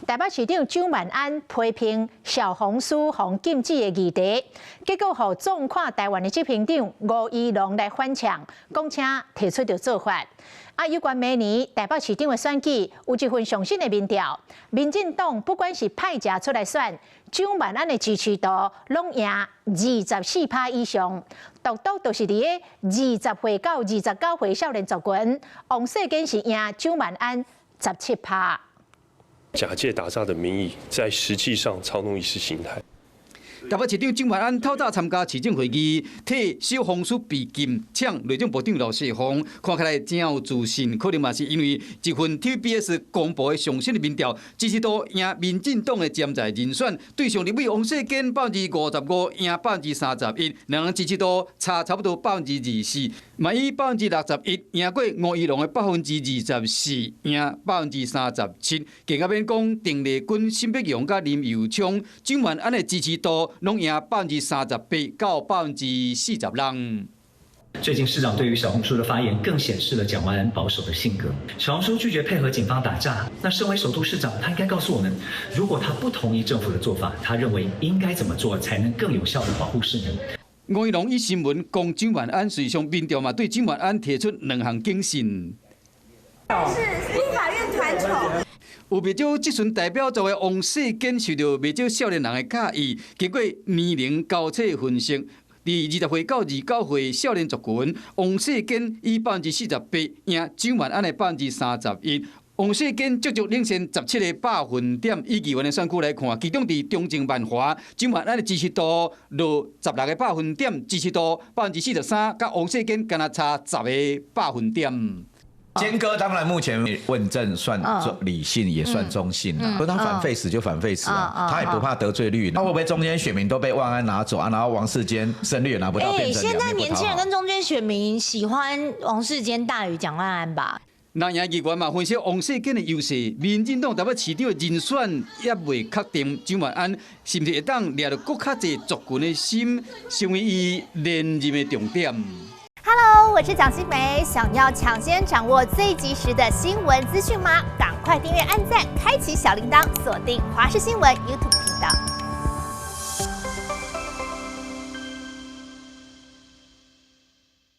台北市长蒋万安批评小红书防禁止的议题，结果互纵看台湾的执行长吴怡农来反呛，讲请提出着做法。有关明年台北市长的选举，有一份上新的民调，民进党不管是派者出来选，蒋万安的支持度拢赢24%以上，独独就是伫个20岁到29岁少年族群，王世坚是赢蒋万安17%。假借打诈的名义，在实际上操弄意识形态。台北市长蒋万安透早参加市政会议，替小红书被禁抢内政部长罗世峰，看起来真有自信，可能嘛是因为一份 TVBS 公布的上新的民调，支持度赢民进党的潜在人选，对上立委王世坚55%赢31%，两人支持度差不多24%，嘛以61%赢过吴怡农的24%，赢37%，更加免讲郑丽君、沈碧荣甲林佑昌，蒋万安的支持度拢赢38%到40%。最近市长对于小红书的发言，更显示了蒋万安保守的性格。小红书拒绝配合警方打诈，那身为首都市长，他应该告诉我们，如果他不同意政府的做法，他认为应该怎么做才能更有效地保护市民。吴怡农以新闻讲蒋万安，实际上民调嘛对蒋万安提出2项警讯。是立法院团宠。有不少即阵代表作的王世坚受到不少少年人的介意，经过年龄交叉分析，伫20岁到29岁少年族群，王世坚以48%赢蒋万安的31%。王世坚足足领先17个百分点。以议员的选区来看，其中伫中正万华，蒋万安的支持度落16个百分点，支持度43%，甲王世坚敢若差10个百分点。坚哥当然目前问政算理性，也算中性啦。不过他反废死就反废死啊，他也不怕得罪率。他会不会中间选民都被万安拿走啊？然后王世坚胜率也拿不到，变成现在年轻人跟中间选民喜欢王世坚大于蒋万安吧？那赢议员嘛分析王世坚的优势，民进党台北市长的人选也未确定，蒋万安是不是会当掠到更较侪族群的心，成为伊连任的重点。Hello， 我是蒋欣梅。想要抢先掌握最及时的新闻资讯吗？赶快订阅、按赞、开启小铃铛，锁定华视新闻 YouTube 频道。